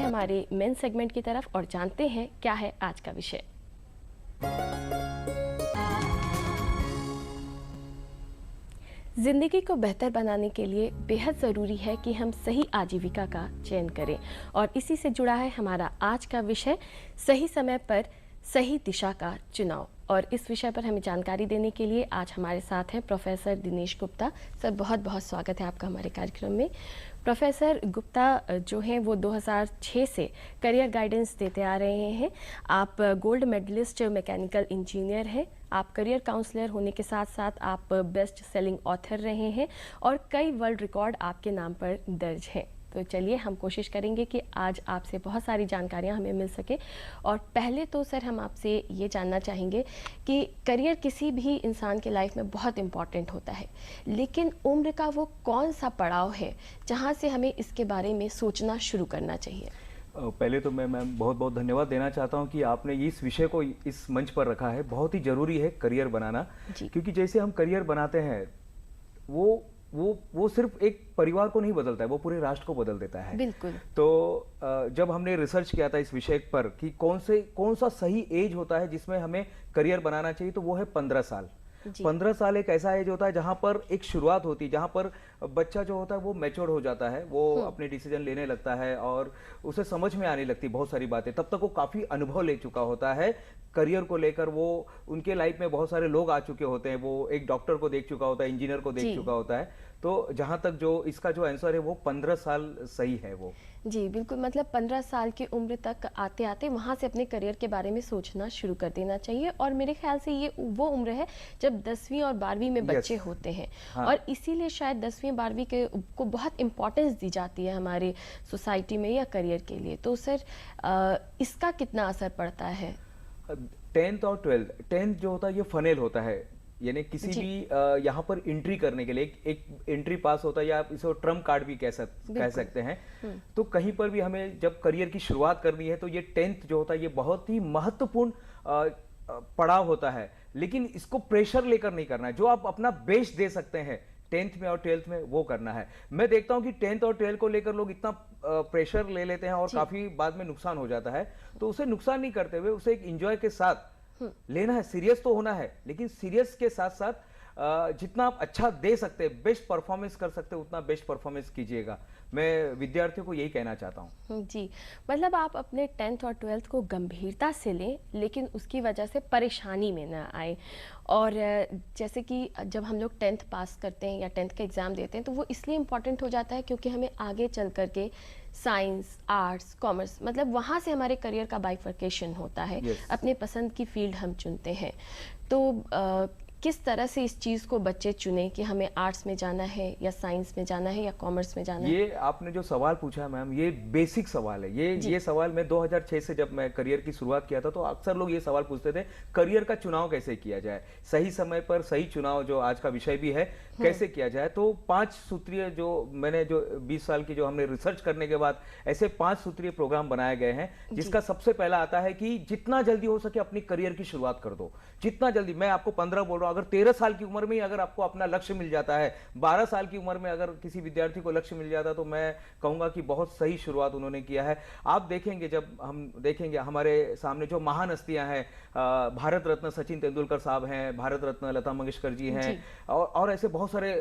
हमारे main segment की तरफ और जानते हैं क्या है आज का विषय। ज़िंदगी को बेहतर बनाने के लिए बेहद ज़रूरी है कि हम सही आजीविका का चयन करें और इसी से जुड़ा है हमारा आज का विषय, सही समय पर सही दिशा का चुनाव। और इस विषय पर हमें जानकारी देने के लिए आज हमारे साथ हैं प्रोफेसर दिनेश गुप्ता। सर, बहुत बहुत स्वागत है आपका हमारे कार्यक्रम में। प्रोफेसर गुप्ता जो हैं वो 2006 से करियर गाइडेंस देते आ रहे हैं। आप गोल्ड मेडलिस्ट मैकेनिकल इंजीनियर हैं। आप करियर काउंसलर होने के साथ साथ आप बेस्ट सेलिंग ऑथर रहे हैं और कई वर्ल्ड रिकॉर्ड आपके नाम पर दर्ज हैं। तो चलिए हम कोशिश करेंगे कि आज आपसे बहुत सारी जानकारियां हमें मिल सके। और पहले तो सर हम आपसे ये जानना चाहेंगे कि करियर किसी भी इंसान के लाइफ में बहुत इम्पॉर्टेंट होता है, लेकिन उम्र का वो कौन सा पड़ाव है जहां से हमें इसके बारे में सोचना शुरू करना चाहिए? पहले तो मैं मैम बहुत बहुत धन्यवाद देना चाहता हूं कि आपने इस विषय को इस मंच पर रखा है। बहुत ही ज़रूरी है करियर बनाना, क्योंकि जैसे हम करियर बनाते हैं वो सिर्फ एक परिवार को नहीं बदलता है, वो पूरे राष्ट्र को बदल देता है। बिल्कुल। तो जब हमने रिसर्च किया था इस विषय पर कि कौन सा सही एज होता है जिसमें हमें करियर बनाना चाहिए, तो वो है 15 साल। 15 साल एक ऐसा एज होता है जहां पर एक शुरुआत होती है, जहां पर बच्चा जो होता है वो मैच्योर हो जाता है, वो अपने डिसीजन लेने लगता है और उसे समझ में आने लगती बहुत सारी बातें। तब तक वो काफी अनुभव ले चुका होता है करियर को लेकर। वो उनके लाइफ में बहुत सारे लोग आ चुके होते हैं, वो एक डॉक्टर को देख चुका होता है, इंजीनियर को देख चुका होता है। तो जहां तक जो इसका जो आंसर है वो 15 साल सही है वो। जी बिल्कुल, मतलब 15 साल की उम्र तक आते आते वहाँ से अपने करियर के बारे में सोचना शुरू कर देना चाहिए। और मेरे ख्याल से ये वो उम्र है जब 10वीं और 12वीं में बच्चे होते हैं। हाँ। और इसीलिए शायद 10वीं 12वीं को बहुत इम्पोर्टेंस दी जाती है हमारे सोसाइटी में या करियर के लिए। तो सर इसका कितना असर पड़ता है? 10th और 12th जो होता है ये फनेल होता है, यानी किसी भी यहाँ पर एंट्री करने के लिए एक एंट्री पास होता है, या आप इसे ट्रम्प कार्ड भी कह सकते हैं। तो कहीं पर भी हमें जब करियर की शुरुआत करनी है तो ये 10th जो होता है ये बहुत ही महत्वपूर्ण पड़ाव होता है। लेकिन इसको प्रेशर लेकर नहीं करना है, जो आप अपना बेस्ट दे सकते हैं 10th में और 12th में वो करना है। मैं देखता हूं कि 10th और 12th को लेकर लोग इतना प्रेशर ले लेते हैं और काफी बाद में नुकसान हो जाता है। तो उसे नुकसान नहीं करते हुए उसे एक एंजॉय के साथ लेना है। सीरियस तो होना है, लेकिन सीरियस के साथ साथ जितना आप अच्छा दे सकते हैं, बेस्ट परफॉर्मेंस कर सकते हैं, उतना बेस्ट परफॉर्मेंस कीजिएगा। मैं विद्यार्थियों को यही कहना चाहता हूँ। जी, मतलब आप अपने 10th और 12th को गंभीरता से लें, लेकिन उसकी वजह से परेशानी में ना आए। और जैसे कि जब हम लोग 10th पास करते हैं या 10th का एग्ज़ाम देते हैं तो वो इसलिए इम्पॉर्टेंट हो जाता है क्योंकि हमें आगे चल करके साइंस, आर्ट्स, कॉमर्स, मतलब वहाँ से हमारे करियर का बाइफर्केशन होता है। अपने पसंद की फील्ड हम चुनते हैं। तो किस तरह से इस चीज़ को बच्चे चुनें कि हमें आर्ट्स में जाना है या साइंस में जाना है या कॉमर्स में जाना है? ये आपने जो सवाल पूछा है मैम, ये बेसिक सवाल है। ये सवाल मैं 2006 से जब मैं करियर की शुरुआत किया था तो अक्सर लोग ये सवाल पूछते थे, करियर का चुनाव कैसे किया जाए, सही समय पर सही चुनाव, जो आज का विषय भी है, कैसे किया जाए। तो 5 सूत्रीय जो मैंने जो 20 साल की जो हमने रिसर्च करने के बाद ऐसे 5 सूत्रीय प्रोग्राम बनाए गए हैं, जिसका सबसे पहला आता है कि जितना जल्दी हो सके अपनी करियर की शुरुआत कर दो। जितना जल्दी, मैं आपको 15 बोल रहा हूं, अगर 13 साल की उम्र में ही अगर आपको अपना लक्ष्य मिल जाता है, 12 साल की उम्र में अगर किसी विद्यार्थी को लक्ष्य मिल जाता है, तो मैं कहूंगा कि बहुत सही शुरुआत उन्होंने किया है। आप देखेंगे, जब हम देखेंगे हमारे सामने जो महान हस्तियां हैं, भारत रत्न सचिन तेंदुलकर साहब हैं, भारत रत्न लता मंगेशकर जी हैं, और ऐसे बहुत सारे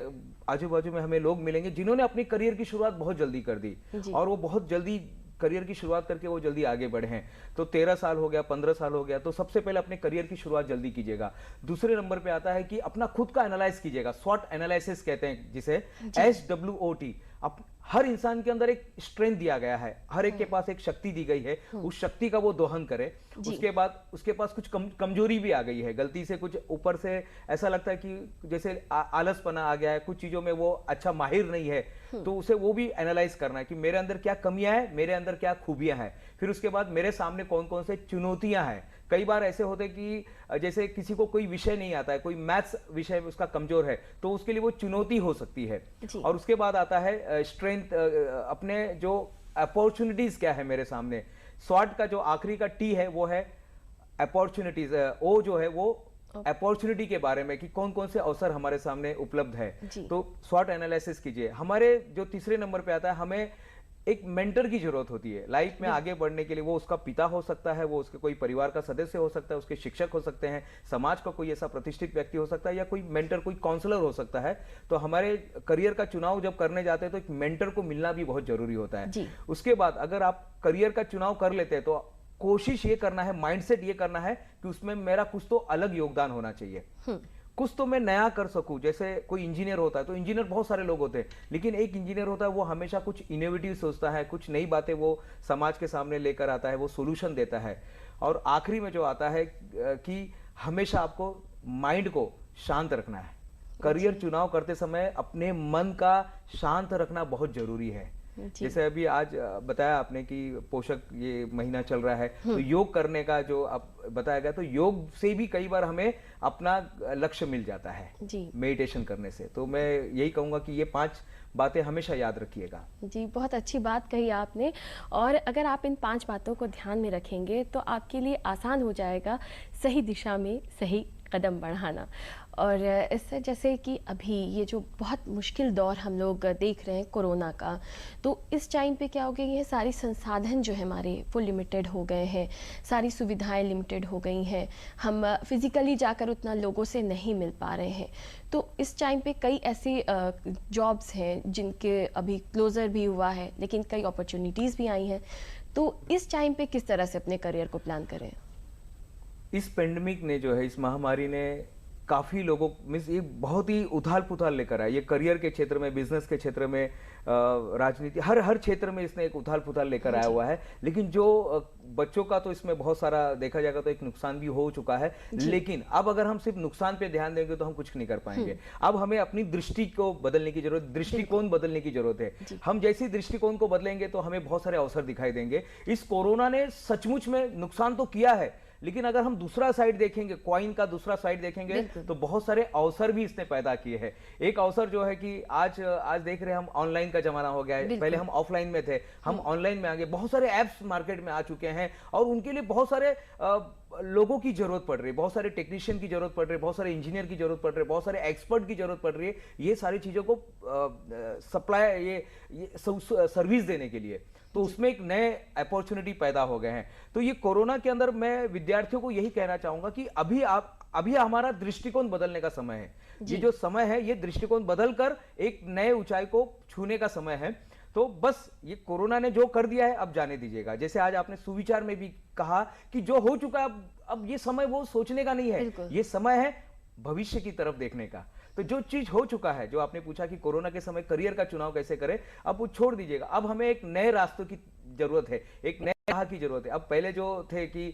आजू बाजू में हमें लोग मिलेंगे जिन्होंने अपनी करियर की शुरुआत बहुत जल्दी कर दी और वो बहुत जल्दी करियर की शुरुआत करके वो जल्दी आगे बढ़े हैं। तो 13 साल हो गया, 15 साल हो गया, तो सबसे पहले अपने करियर की शुरुआत जल्दी कीजिएगा। दूसरे नंबर पे आता है कि अपना खुद का एनालाइज कीजिएगा, स्वॉट एनालिसिस कहते हैं जिसे, SWOT। हर इंसान के अंदर एक स्ट्रेंथ दिया गया है, हर एक के पास एक शक्ति दी गई है, उस शक्ति का वो दोहन करे। उसके बाद उसके पास कुछ कमजोरी भी आ गई है, गलती से कुछ ऊपर से ऐसा लगता है कि जैसे आलसपना आ गया है, कुछ चीजों में वो अच्छा माहिर नहीं है, तो उसे वो भी एनालाइज करना है कि मेरे अंदर क्या कमियां हैं, मेरे अंदर क्या खूबियां हैं। फिर उसके बाद मेरे सामने कौन कौन से चुनौतियां हैं। कई बार ऐसे होते कि जैसे किसी को कोई विषय नहीं आता है, कोई मैथ्स विषय में उसका कमजोर है, तो उसके लिए वो चुनौती हो सकती है। और उसके बाद आता है स्ट्रेंथ, अपने जो अपॉर्चुनिटीज क्या है मेरे सामने। स्वॉट का जो आखिरी का टी है वो है अपॉर्चुनिटीज, ओ जो है वो अपॉर्चुनिटी के बारे में कि कौन कौन से अवसर हमारे सामने उपलब्ध है। तो स्वॉट एनालिसिस कीजिए। हमारे जो तीसरे नंबर पे आता है, हमें एक मेंटर की जरूरत होती है लाइफ में आगे बढ़ने के लिए। वो उसका पिता हो सकता है, वो उसके कोई परिवार का सदस्य हो सकता है, उसके शिक्षक हो सकते हैं, समाज का कोई ऐसा प्रतिष्ठित व्यक्ति हो सकता है, या कोई मेंटर, कोई काउंसलर हो सकता है। तो हमारे करियर का चुनाव जब करने जाते हैं तो एक मेंटर को मिलना भी बहुत जरूरी होता है। उसके बाद अगर आप करियर का चुनाव कर लेते हैं तो कोशिश ये करना है, माइंडसेट ये करना है कि उसमें मेरा कुछ तो अलग योगदान होना चाहिए, कुछ तो मैं नया कर सकूं। जैसे कोई इंजीनियर होता है तो इंजीनियर बहुत सारे लोग होते हैं, लेकिन एक इंजीनियर होता है वो हमेशा कुछ इनोवेटिव सोचता है, कुछ नई बातें वो समाज के सामने लेकर आता है, वो सोल्यूशन देता है। और आखिरी में जो आता है कि हमेशा आपको माइंड को शांत रखना है। करियर चुनाव करते समय अपने मन का शांत रखना बहुत जरूरी है। जैसे अभी आज बताया आपने कि पोषक ये महीना चल रहा है, तो योग करने का जो आप बताया गया, तो योग से भी कई बार हमें अपना लक्ष्य मिल जाता है मेडिटेशन करने से। तो मैं यही कहूंगा कि ये 5 बातें हमेशा याद रखिएगा। जी, बहुत अच्छी बात कही आपने। और अगर आप इन 5 बातों को ध्यान में रखेंगे तो आपके लिए आसान हो जाएगा सही दिशा में सही कदम बढ़ाना। और इससे जैसे कि अभी ये जो बहुत मुश्किल दौर हम लोग देख रहे हैं कोरोना का, तो इस टाइम पे क्या हो गया, ये सारी संसाधन जो है हमारे वो लिमिटेड हो गए हैं, सारी सुविधाएं लिमिटेड हो गई हैं, हम फिजिकली जाकर उतना लोगों से नहीं मिल पा रहे हैं। तो इस टाइम पे कई ऐसी जॉब्स हैं जिनके अभी क्लोज़र भी हुआ है, लेकिन कई अपॉर्चुनिटीज़ भी आई हैं। तो इस टाइम पे किस तरह से अपने करियर को प्लान करें? इस पेंडेमिक ने जो है, इस महामारी ने काफी लोगों मीन्स ये बहुत ही उथाल पुथाल लेकर आया। ये करियर के क्षेत्र में, बिजनेस के क्षेत्र में, राजनीति, हर क्षेत्र में इसने एक उथाल पुथाल लेकर आया हुआ है। लेकिन जो बच्चों का तो इसमें बहुत सारा देखा जाएगा तो एक नुकसान भी हो चुका है। लेकिन अब अगर हम सिर्फ नुकसान पे ध्यान देंगे तो हम कुछ नहीं कर पाएंगे। अब हमें अपनी दृष्टि को बदलने की जरूरत, दृष्टिकोण बदलने की जरूरत है। हम जैसी दृष्टिकोण को बदलेंगे तो हमें बहुत सारे अवसर दिखाई देंगे। इस कोरोना ने सचमुच में नुकसान तो किया है, लेकिन अगर हम दूसरा साइड देखेंगे, कॉइन का दूसरा साइड देखेंगे, तो बहुत सारे अवसर भी इसने पैदा किए हैं। एक अवसर जो है कि आज देख रहे हैं हम, ऑनलाइन का जमाना हो गया है। पहले हम ऑफलाइन में थे, हम ऑनलाइन में आ गए। बहुत सारे एप्स मार्केट में आ चुके हैं और उनके लिए बहुत सारे लोगों की जरूरत पड़ रही है, बहुत सारे टेक्नीशियन की जरूरत पड़ रही है, बहुत सारे इंजीनियर की जरूरत पड़ रही है, बहुत सारे एक्सपर्ट की जरूरत पड़ रही है, ये सारी चीजों को सप्लाई, ये सर्विस देने के लिए। तो उसमें एक नए अपॉर्चुनिटी पैदा हो गए हैं। तो ये कोरोना के अंदर मैं विद्यार्थियों को यही कहना चाहूंगा कि अभी हमारा दृष्टिकोण बदलने का समय है। ये जो समय है, ये दृष्टिकोण बदलकर एक नए ऊंचाई को छूने का समय है। तो बस ये कोरोना ने जो कर दिया है अब जाने दीजिएगा। जैसे आज आपने सुविचार में भी कहा कि जो हो चुका है अब ये समय वो सोचने का नहीं है, ये समय है भविष्य की तरफ देखने का। तो जो चीज हो चुका है, जो आपने पूछा कि कोरोना के समय करियर का चुनाव कैसे करें, अब वो छोड़ दीजिएगा। अब हमें एक नए रास्तों की जरूरत है, एक नए राह की जरूरत है। अब पहले जो थे कि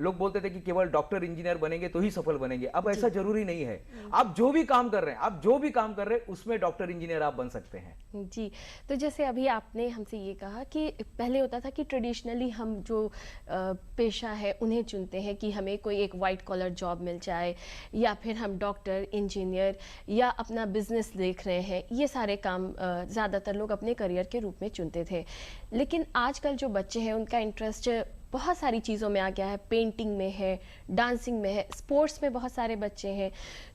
लोग बोलते थे कि केवल डॉक्टर इंजीनियर बनेंगे तो ही सफल बनेंगे, अब ऐसा जरूरी नहीं है। आप जो भी काम कर रहे हैं, उसमें डॉक्टर इंजीनियर आप बन सकते हैं। जी, तो जैसे अभी आपने हमसे ये कहा कि पहले होता था कि ट्रेडिशनली हम जो पेशा है उन्हें चुनते हैं कि हमें कोई एक वाइट कॉलर जॉब मिल जाए, या फिर हम डॉक्टर, इंजीनियर या अपना बिजनेस देख रहे हैं, ये सारे काम ज़्यादातर लोग अपने करियर के रूप में चुनते थे। लेकिन आजकल जो बच्चे हैं उनका इंटरेस्ट बहुत सारी चीज़ों में आ गया है, पेंटिंग में है, डांसिंग में है, स्पोर्ट्स में बहुत सारे बच्चे हैं।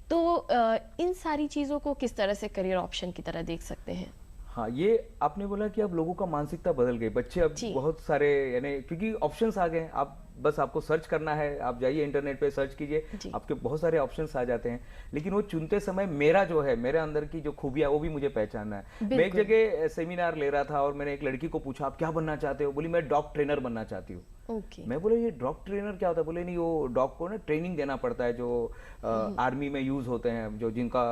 तो इन सारी चीज़ों को किस तरह से करियर ऑप्शन की तरह देख सकते हैं? हाँ, ये आपने बोला कि अब लोगों का मानसिकता बदल गई। बच्चे अब बहुत सारे, यानी क्योंकि ऑप्शंस आ गए हैं, आप बस आपको सर्च करना है, आप जाइए इंटरनेट पे सर्च कीजिए, आपके बहुत सारे ऑप्शंस आ जाते हैं। लेकिन वो चुनते समय मेरा जो है, मेरे अंदर की जो खूबियां वो भी मुझे पहचानना है। मैं एक जगह सेमिनार ले रहा था और मैंने एक लड़की को पूछा, आप क्या बनना चाहते हो? बोली मैं डॉग ट्रेनर बनना चाहती हूँ। मैं बोला ये डॉग ट्रेनर क्या होता है? बोले नहीं, वो डॉग को ना ट्रेनिंग देना पड़ता है, जो आर्मी में यूज होते हैं, जो जिनका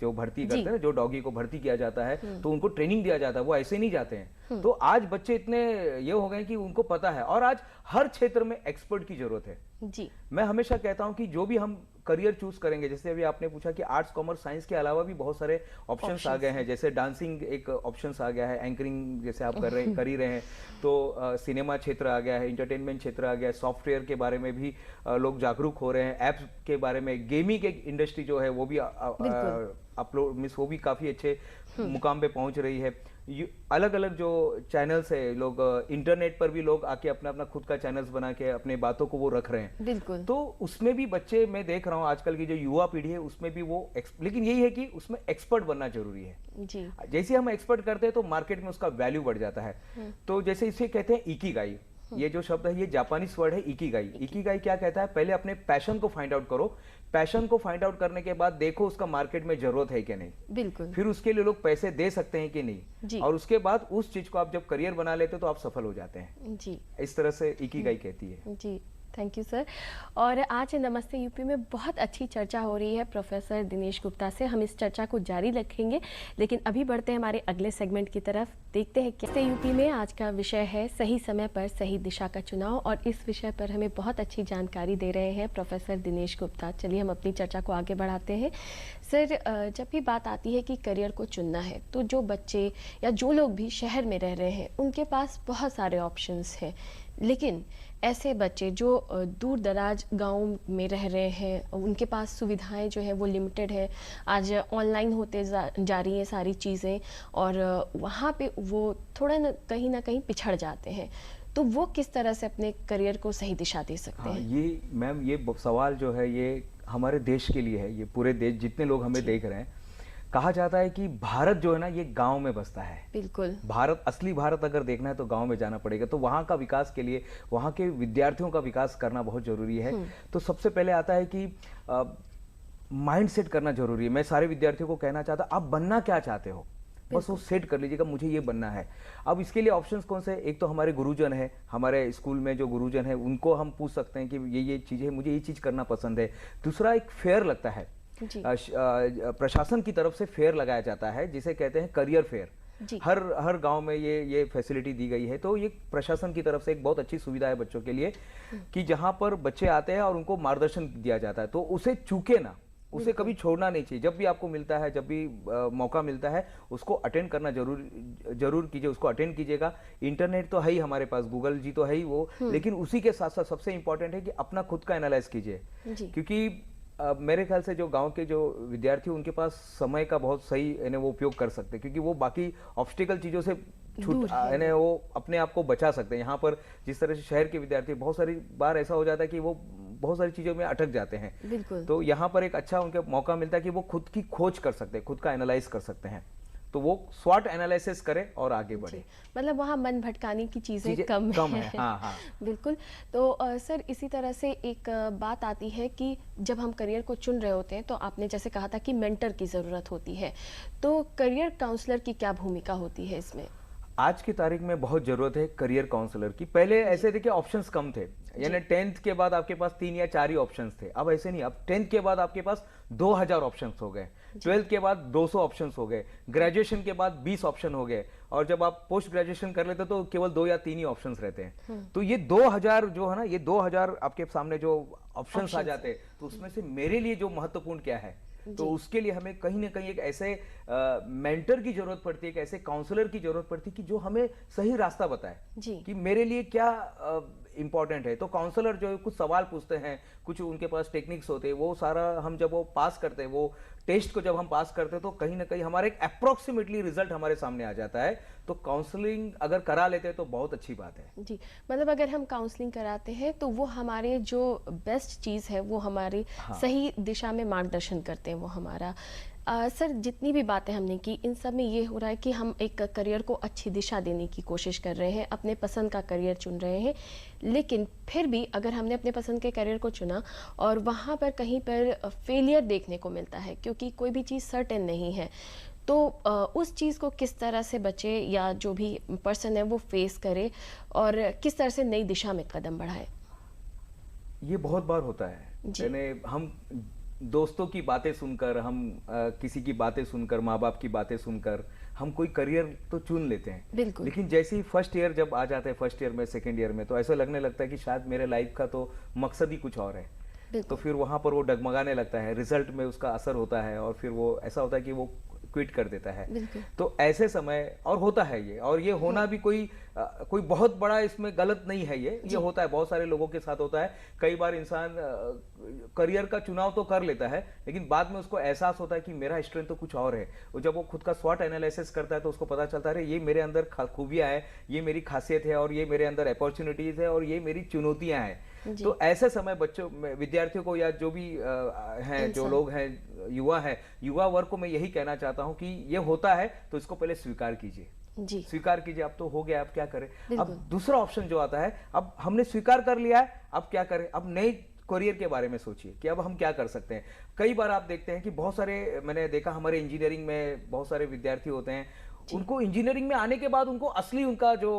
जो भर्ती करते हैं, जो डॉगी को भर्ती किया जाता है तो उनको ट्रेनिंग दिया जाता है, वो ऐसे नहीं जाते हैं। तो आज बच्चे इतने ये हो गए कि उनको पता है, और आज हर क्षेत्र में एक्सपर्ट की जरूरत है। जी, मैं हमेशा कहता हूं कि जो भी हम करियर चूज करेंगे, जैसे अभी आपने पूछा कि आर्ट्स, कॉमर्स, साइंस के अलावा भी बहुत सारे ऑप्शंस आ गए हैं। जैसे डांसिंग एक ऑप्शंस आ गया है, एंकरिंग जैसे आप कर ही रहे हैं, तो सिनेमा क्षेत्र आ गया है, इंटरटेनमेंट क्षेत्र आ गया है, सॉफ्टवेयर के बारे में भी लोग जागरूक हो रहे हैं, ऐप्स के बारे में, गेमिंग एक इंडस्ट्री जो है वो भी अपलोड मीन्स वो भी काफ़ी अच्छे मुकाम पे पहुंच रही है। अलग अलग जो चैनल्स है, लोग इंटरनेट पर भी लोग आके अपना अपना खुद का चैनल्स बना के अपने बातों को वो रख रहे हैं। बिल्कुल। तो उसमें भी बच्चे, मैं देख रहा हूँ आजकल की जो युवा पीढ़ी है उसमें भी वो लेकिन यही है कि उसमें एक्सपर्ट बनना जरूरी है जी। जैसे हम एक्सपर्ट करते हैं तो मार्केट में उसका वैल्यू बढ़ जाता है। तो जैसे इसे कहते हैं इकिगाई, ये जो शब्द है ये जापानीज वर्ड है इकिगाई। इकिगाई क्या कहता है, पहले अपने पैशन को फाइंड आउट करो, पैशन को फाइंड आउट करने के बाद देखो उसका मार्केट में जरूरत है कि नहीं, बिल्कुल। फिर उसके लिए लोग पैसे दे सकते हैं कि नहीं, और उसके बाद उस चीज को आप जब करियर बना लेते हो तो आप सफल हो जाते हैं जी। इस तरह से इकिगाई कहती है जी, थैंक यू सर। और आज नमस्ते यूपी में बहुत अच्छी चर्चा हो रही है प्रोफेसर दिनेश गुप्ता से। हम इस चर्चा को जारी रखेंगे, लेकिन अभी बढ़ते हैं हमारे अगले सेगमेंट की तरफ। देखते हैं कैसे यूपी में आज का विषय है सही समय पर सही दिशा का चुनाव, और इस विषय पर हमें बहुत अच्छी जानकारी दे रहे हैं प्रोफेसर दिनेश गुप्ता। चलिए हम अपनी चर्चा को आगे बढ़ाते हैं। सर, जब भी बात आती है कि करियर को चुनना है, तो जो बच्चे या जो लोग भी शहर में रह रहे हैं उनके पास बहुत सारे ऑप्शंस हैं, लेकिन ऐसे बच्चे जो दूर दराज गाँव में रह रहे हैं उनके पास सुविधाएं जो है वो लिमिटेड है। आज ऑनलाइन होते जा रही हैं सारी चीज़ें, और वहाँ पे वो थोड़ा ना कहीं पिछड़ जाते हैं। तो वो किस तरह से अपने करियर को सही दिशा दे सकते हैं? ये मैम, ये सवाल जो है ये हमारे देश के लिए है, ये पूरे देश जितने लोग हमें देख रहे हैं। कहा जाता है कि भारत जो है ना ये गांव में बसता है। बिल्कुल। भारत, असली भारत अगर देखना है तो गांव में जाना पड़ेगा। तो वहां का विकास के लिए, वहां के विद्यार्थियों का विकास करना बहुत जरूरी है। तो सबसे पहले आता है कि माइंड सेट करना जरूरी है। मैं सारे विद्यार्थियों को कहना चाहता, आप बनना क्या चाहते हो, बस वो सेट कर लीजिएगा, मुझे ये बनना है। अब इसके लिए ऑप्शंस कौन से? एक तो हमारे गुरुजन है, हमारे स्कूल में जो गुरुजन है उनको हम पूछ सकते हैं कि ये चीजें, मुझे ये चीज करना पसंद है। दूसरा, एक फेयर लगता है, प्रशासन की तरफ से फेयर लगाया जाता है जिसे कहते हैं करियर फेयर। हर गांव में ये फैसिलिटी दी गई है। तो ये प्रशासन की तरफ से एक बहुत अच्छी सुविधा है बच्चों के लिए कि जहां पर बच्चे आते हैं और उनको मार्गदर्शन दिया जाता है। तो उसे चूके ना, उसे कभी छोड़ना नहीं चाहिए। जब भी आपको मिलता है, जब भी मौका मिलता है, उसको अटेंड करना जरूर कीजिए, उसको अटेंड कीजिएगा। इंटरनेट तो है ही हमारे पास, गूगल जी तो है ही वो, लेकिन उसी के साथ साथ सबसे इंपॉर्टेंट है कि अपना खुद का एनालाइज कीजिए। क्योंकि मेरे ख्याल से जो गांव के जो विद्यार्थी उनके पास समय का बहुत सही वो उपयोग कर सकते हैं, क्योंकि वो बाकी ऑब्स्टिकल चीजों से वो अपने आप को बचा सकते हैं। यहाँ पर जिस तरह से शहर के विद्यार्थी बहुत सारी बार ऐसा हो जाता है कि वो बहुत सारी चीजों में अटक जाते हैं। तो यहाँ पर एक अच्छा उनके मौका मिलता है कि वो खुद की खोज कर सकते हैं, खुद का एनालाइज कर सकते हैं। तो वो स्वॉट एनालिसिस करे और आगे बढ़े। मतलब वहाँ मन भटकाने की चीजें कम है। हाँ। बिल्कुल। तो सर, इसी तरह से एक बात आती है कि जब हम करियर को चुन रहे होते हैं तो आपने जैसे कहा था कि मेंटर की जरूरत होती है, तो करियर काउंसलर की क्या भूमिका होती है इसमें? आज की तारीख में बहुत जरूरत है करियर काउंसलर की। पहले ऐसे थे कि ऑप्शंस कम थे, यानी 10th के बाद आपके पास 3 या 4 ही ऑप्शंस थे। अब ऐसे नहीं, अब 10th के बाद आपके पास 2000 ऑप्शंस हो गए, 12th के बाद 200 ऑप्शंस हो गए, ग्रेजुएशन के बाद 20 ऑप्शन हो गए, और जब आप पोस्ट ग्रेजुएशन कर लेते तो केवल 2 या 3 ही ऑप्शंस रहते हैं। तो ये 2000 जो है ना, ये 2000 आपके सामने जो ऑप्शंस आ जाते हैं, तो उसमें से मेरे लिए जो महत्वपूर्ण क्या है, तो उसके लिए हमें कहीं ना कहीं एक ऐसे मेंटर की जरूरत पड़ती है, एक ऐसे काउंसलर की जरूरत पड़ती है कि जो हमें सही रास्ता बताए कि मेरे लिए क्या इंपॉर्टेंट है। तो काउंसलर जो है कुछ सवाल पूछते हैं, कुछ उनके पास टेक्निक्स होते हैं, वो सारा हम जब वो पास करते हैं, वो टेस्ट को जब हम पास करते हैं तो कहीं ना कहीं हमारे एक अप्रोक्सीमेटली रिजल्ट हमारे सामने आ जाता है। तो काउंसलिंग अगर करा लेते हैं तो बहुत अच्छी बात है जी। मतलब अगर हम काउंसलिंग कराते हैं तो वो हमारे जो बेस्ट चीज़ है वो हमारी सही दिशा में मार्गदर्शन करते हैं, वो हमारा। सर, जितनी भी बातें हमने की, इन सब में ये हो रहा है कि हम एक करियर को अच्छी दिशा देने की कोशिश कर रहे हैं, अपने पसंद का करियर चुन रहे हैं। लेकिन फिर भी अगर हमने अपने पसंद के करियर को चुना और वहाँ पर कहीं पर फेलियर देखने को मिलता है, क्योंकि कोई भी चीज़ सर्टेन नहीं है, तो उस चीज़ को किस तरह से बचे या जो भी पर्सन है वो फेस करे और किस तरह से नई दिशा में कदम बढ़ाए? ये बहुत बार होता है, यानी हम दोस्तों की बातें सुनकर, हम किसी की बातें सुनकर, माँ बाप की बातें सुनकर हम कोई करियर तो चुन लेते हैं, लेकिन जैसे ही फर्स्ट ईयर जब आ जाता है, फर्स्ट ईयर में, सेकेंड ईयर में, तो ऐसा लगने लगता है कि शायद मेरे लाइफ का तो मकसद ही कुछ और है। तो फिर वहां पर वो डगमगाने लगता है, रिजल्ट में उसका असर होता है, और फिर वो ऐसा होता है कि वो क्विट कर देता है। बिल्कुल। तो ऐसे समय और होता है ये, और ये होना भी कोई बहुत बड़ा इसमें गलत नहीं है। ये होता है, बहुत सारे लोगों के साथ होता है। कई बार इंसान करियर का चुनाव तो कर लेता है, लेकिन बाद में उसको एहसास होता है कि मेरा स्ट्रेंथ तो कुछ और है। और जब वो खुद का स्वॉट एनालिसिस करता है तो उसको पता चलता है अरे ये मेरे अंदर खूबियां है, ये मेरी खासियत है, और ये मेरे अंदर अपॉर्चुनिटीज है, और ये मेरी चुनौतियां हैं। तो ऐसे समय बच्चों, विद्यार्थियों को या जो भी हैं, जो लोग हैं, युवा वर्ग को मैं यही कहना चाहता हूं कि ये होता है तो इसको पहले स्वीकार कीजिए। जी। स्वीकार कीजिए, अब तो हो गया, अब क्या करें। अब दूसरा ऑप्शन जो आता है, अब हमने स्वीकार कर लिया है, अब क्या करें। अब नई करियर के बारे में सोचिए कि अब हम क्या कर सकते हैं। कई बार आप देखते हैं कि बहुत सारे, मैंने देखा हमारे इंजीनियरिंग में बहुत सारे विद्यार्थी होते हैं, उनको इंजीनियरिंग में आने के बाद उनको असली उनका जो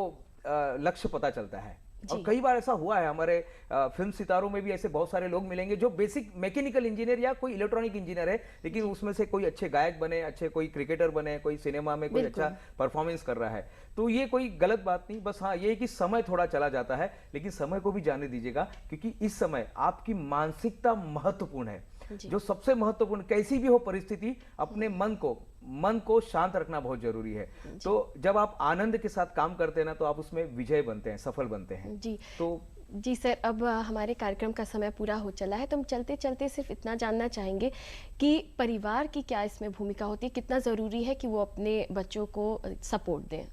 लक्ष्य पता चलता है। और कई बार ऐसा हुआ है, हमारे फिल्म सितारों में भी ऐसे बहुत सारे लोग मिलेंगे जो बेसिक मैकेनिकल इंजीनियर या कोई इलेक्ट्रॉनिक इंजीनियर है, लेकिन उसमें से कोई अच्छे गायक बने, अच्छे कोई क्रिकेटर बने, कोई सिनेमा में कोई अच्छा परफॉर्मेंस कर रहा है। तो ये कोई गलत बात नहीं, बस हाँ ये कि समय थोड़ा चला जाता है, लेकिन समय को भी जाने दीजिएगा, क्योंकि इस समय आपकी मानसिकता महत्वपूर्ण है। जो सबसे महत्वपूर्ण, कैसी भी हो परिस्थिति, अपने मन को शांत रखना बहुत जरूरी है। तो जब आप आनंद के साथ काम करते हैं ना, तो आप उसमें विजय बनते हैं, सफल बनते हैं। जी तो जी सर, अब हमारे कार्यक्रम का समय पूरा हो चला है, तो हम चलते चलते सिर्फ इतना जानना चाहेंगे कि परिवार की क्या इसमें भूमिका होती है, कितना ज़रूरी है कि वो अपने बच्चों को सपोर्ट दें।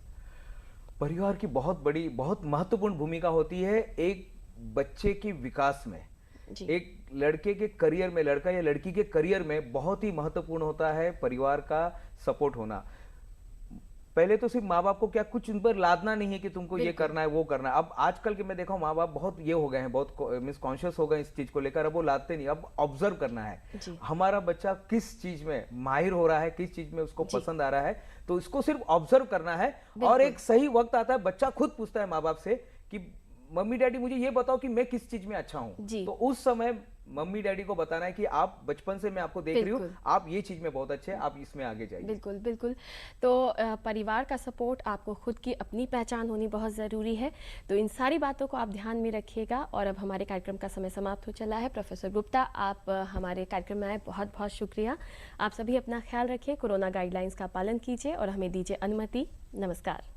परिवार की बहुत महत्वपूर्ण भूमिका होती है एक बच्चे के विकास में। एक लड़के के करियर में, लड़का या लड़की के करियर में बहुत ही महत्वपूर्ण होता है परिवार का सपोर्ट होना। पहले तो सिर्फ माँ बाप को क्या कुछ उन पर लादना नहीं है कि तुमको ये करना है, वो करना है। अब आजकल के मैं देखा हूँ माँ बाप बहुत ये हो गए हैं, बहुत मिसकॉन्शियस हो गए इस चीज को लेकर। अब वो लादते नहीं, अब ऑब्जर्व करना है हमारा बच्चा किस चीज में माहिर हो रहा है, किस चीज में उसको पसंद आ रहा है, तो इसको सिर्फ ऑब्जर्व करना है। और एक सही वक्त आता है, बच्चा खुद पूछता है माँ बाप से कि मम्मी डैडी मुझे ये बताओ कि मैं किस चीज में अच्छा हूं। तो उस समय मम्मी डैडी को बताना है कि आप बचपन से मैं आपको देख रही हूँ, आप ये चीज में बहुत अच्छे हैं, आप इसमें आगे जाइए। बिल्कुल बिल्कुल। तो परिवार का सपोर्ट, आपको खुद की अपनी पहचान होनी बहुत ज़रूरी है। तो इन सारी बातों को आप ध्यान में रखिएगा। और अब हमारे कार्यक्रम का समय समाप्त हो चला है। प्रोफेसर गुप्ता, आप हमारे कार्यक्रम में आए, बहुत बहुत शुक्रिया। आप सभी अपना ख्याल रखिए, कोरोना गाइडलाइंस का पालन कीजिए और हमें दीजिए अनुमति। नमस्कार।